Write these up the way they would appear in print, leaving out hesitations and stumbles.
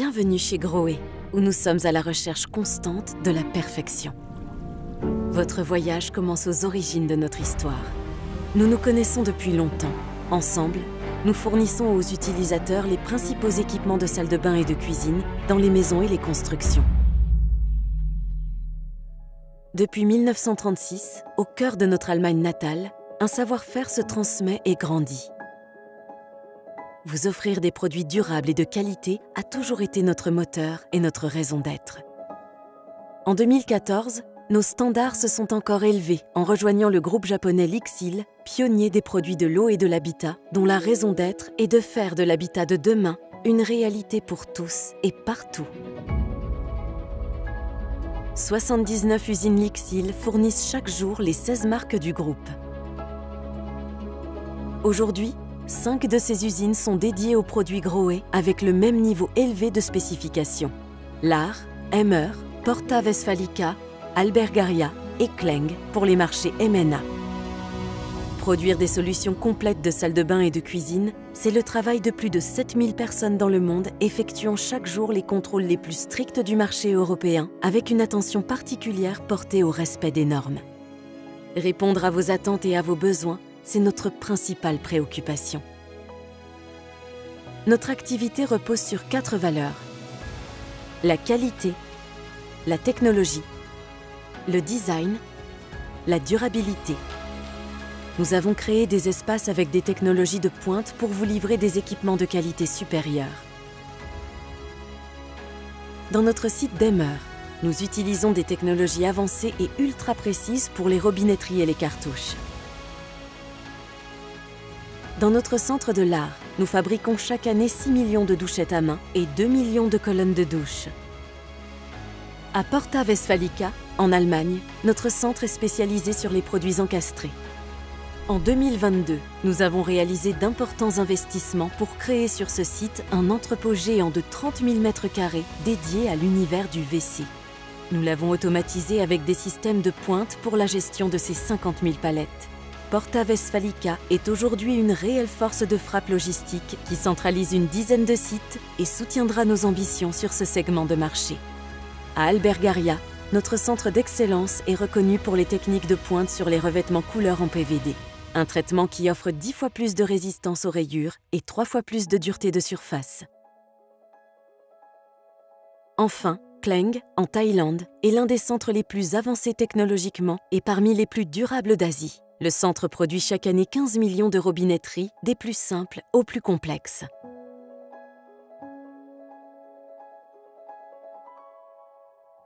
Bienvenue chez Grohe, où nous sommes à la recherche constante de la perfection. Votre voyage commence aux origines de notre histoire. Nous nous connaissons depuis longtemps. Ensemble, nous fournissons aux utilisateurs les principaux équipements de salle de bain et de cuisine dans les maisons et les constructions. Depuis 1936, au cœur de notre Allemagne natale, un savoir-faire se transmet et grandit. Vous offrir des produits durables et de qualité a toujours été notre moteur et notre raison d'être. En 2014, nos standards se sont encore élevés en rejoignant le groupe japonais Lixil, pionnier des produits de l'eau et de l'habitat, dont la raison d'être est de faire de l'habitat de demain une réalité pour tous et partout. 79 usines Lixil fournissent chaque jour les 16 marques du groupe. Aujourd'hui, 5 de ces usines sont dédiées aux produits Grohe avec le même niveau élevé de spécification. Lahr, Emmer, Porta Westfalica, Albergaria et Kleng pour les marchés MNA. Produire des solutions complètes de salle de bain et de cuisine, c'est le travail de plus de 7000 personnes dans le monde effectuant chaque jour les contrôles les plus stricts du marché européen avec une attention particulière portée au respect des normes. Répondre à vos attentes et à vos besoins, c'est notre principale préoccupation. Notre activité repose sur 4 valeurs: la qualité, la technologie, le design, la durabilité. Nous avons créé des espaces avec des technologies de pointe pour vous livrer des équipements de qualité supérieure. Dans notre site d'Emmer, nous utilisons des technologies avancées et ultra précises pour les robinetteries et les cartouches. Dans notre centre de Lahr, nous fabriquons chaque année 6 millions de douchettes à main et 2 millions de colonnes de douche. À Porta Westfalica, en Allemagne, notre centre est spécialisé sur les produits encastrés. En 2022, nous avons réalisé d'importants investissements pour créer sur ce site un entrepôt géant de 30 000 m² dédié à l'univers du WC. Nous l'avons automatisé avec des systèmes de pointe pour la gestion de ces 50 000 palettes. Porta Westfalica est aujourd'hui une réelle force de frappe logistique qui centralise une dizaine de sites et soutiendra nos ambitions sur ce segment de marché. À Albergaria, notre centre d'excellence est reconnu pour les techniques de pointe sur les revêtements couleur en PVD. Un traitement qui offre 10 fois plus de résistance aux rayures et 3 fois plus de dureté de surface. Enfin, Kleng, en Thaïlande, est l'un des centres les plus avancés technologiquement et parmi les plus durables d'Asie. Le centre produit chaque année 15 millions de robinetteries, des plus simples aux plus complexes.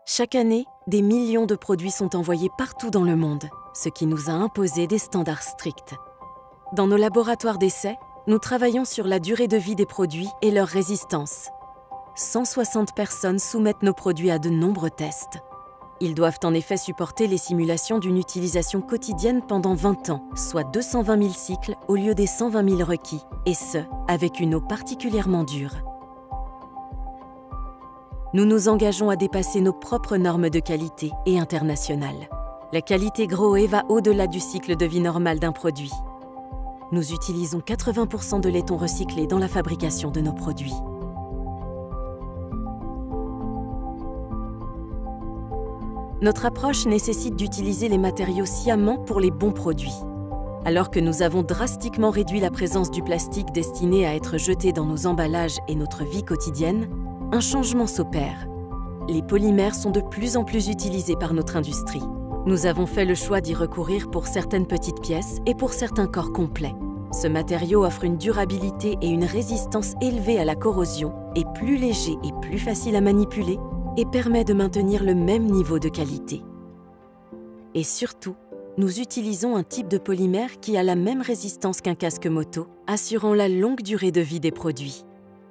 Chaque année, des millions de produits sont envoyés partout dans le monde, ce qui nous a imposé des standards stricts. Dans nos laboratoires d'essai, nous travaillons sur la durée de vie des produits et leur résistance. 160 personnes soumettent nos produits à de nombreux tests. Ils doivent en effet supporter les simulations d'une utilisation quotidienne pendant 20 ans, soit 220 000 cycles au lieu des 120 000 requis, et ce, avec une eau particulièrement dure. Nous nous engageons à dépasser nos propres normes de qualité et internationales. La qualité Grohe va au-delà du cycle de vie normal d'un produit. Nous utilisons 80% de laiton recyclé dans la fabrication de nos produits. Notre approche nécessite d'utiliser les matériaux sciemment pour les bons produits. Alors que nous avons drastiquement réduit la présence du plastique destiné à être jeté dans nos emballages et notre vie quotidienne, un changement s'opère. Les polymères sont de plus en plus utilisés par notre industrie. Nous avons fait le choix d'y recourir pour certaines petites pièces et pour certains corps complets. Ce matériau offre une durabilité et une résistance élevée à la corrosion, est plus léger et plus facile à manipuler et permet de maintenir le même niveau de qualité. Et surtout, nous utilisons un type de polymère qui a la même résistance qu'un casque moto, assurant la longue durée de vie des produits.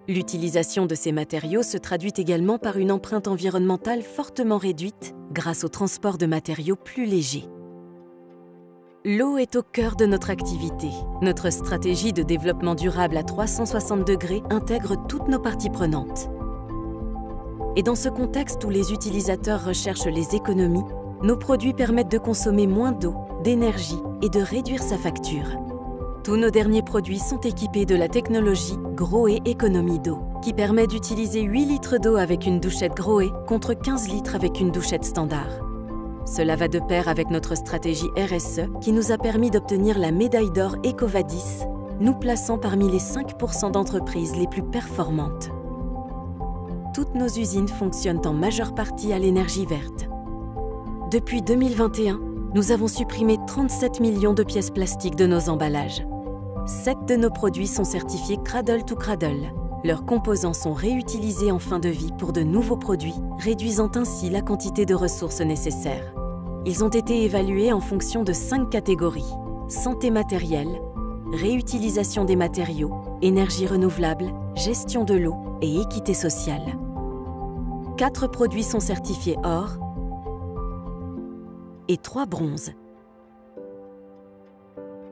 L'utilisation de ces matériaux se traduit également par une empreinte environnementale fortement réduite grâce au transport de matériaux plus légers. L'eau est au cœur de notre activité. Notre stratégie de développement durable à 360 degrés intègre toutes nos parties prenantes. Et dans ce contexte où les utilisateurs recherchent les économies, nos produits permettent de consommer moins d'eau, d'énergie et de réduire sa facture. Tous nos derniers produits sont équipés de la technologie Grohe Économie d'eau, qui permet d'utiliser 8 litres d'eau avec une douchette Grohe contre 15 litres avec une douchette standard. Cela va de pair avec notre stratégie RSE qui nous a permis d'obtenir la médaille d'or EcoVadis, nous plaçant parmi les 5% d'entreprises les plus performantes. Toutes nos usines fonctionnent en majeure partie à l'énergie verte. Depuis 2021, nous avons supprimé 37 millions de pièces plastiques de nos emballages. 7 de nos produits sont certifiés Cradle to Cradle. Leurs composants sont réutilisés en fin de vie pour de nouveaux produits, réduisant ainsi la quantité de ressources nécessaires. Ils ont été évalués en fonction de 5 catégories: santé matérielle, réutilisation des matériaux, énergie renouvelable, gestion de l'eau et équité sociale. 4 produits sont certifiés or et 3 bronzes.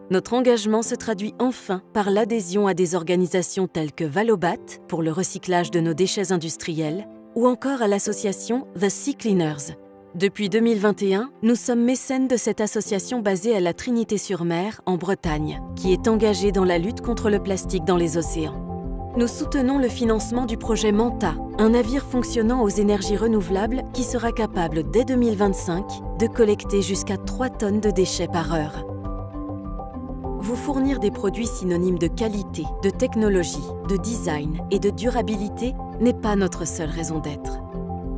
Notre engagement se traduit enfin par l'adhésion à des organisations telles que Valobat pour le recyclage de nos déchets industriels ou encore à l'association The Sea Cleaners. Depuis 2021, nous sommes mécènes de cette association basée à la Trinité-sur-Mer, en Bretagne, qui est engagée dans la lutte contre le plastique dans les océans. Nous soutenons le financement du projet Manta, un navire fonctionnant aux énergies renouvelables qui sera capable, dès 2025, de collecter jusqu'à 3 tonnes de déchets par heure. Vous fournir des produits synonymes de qualité, de technologie, de design et de durabilité n'est pas notre seule raison d'être.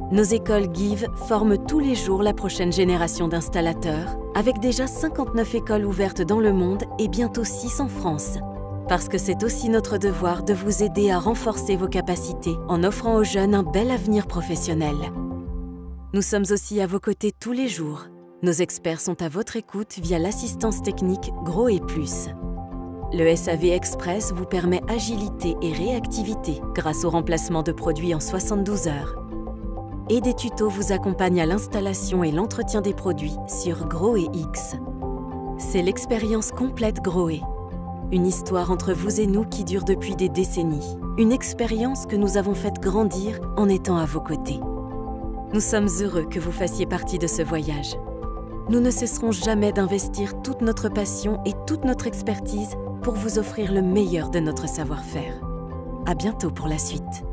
Nos écoles Give forment tous les jours la prochaine génération d'installateurs, avec déjà 59 écoles ouvertes dans le monde et bientôt 6 en France. Parce que c'est aussi notre devoir de vous aider à renforcer vos capacités en offrant aux jeunes un bel avenir professionnel. Nous sommes aussi à vos côtés tous les jours. Nos experts sont à votre écoute via l'assistance technique Grohe+. Le SAV Express vous permet agilité et réactivité grâce au remplacement de produits en 72 heures. Et des tutos vous accompagnent à l'installation et l'entretien des produits sur Grohe X. C'est l'expérience complète Grohe. Une histoire entre vous et nous qui dure depuis des décennies. Une expérience que nous avons faite grandir en étant à vos côtés. Nous sommes heureux que vous fassiez partie de ce voyage. Nous ne cesserons jamais d'investir toute notre passion et toute notre expertise pour vous offrir le meilleur de notre savoir-faire. À bientôt pour la suite.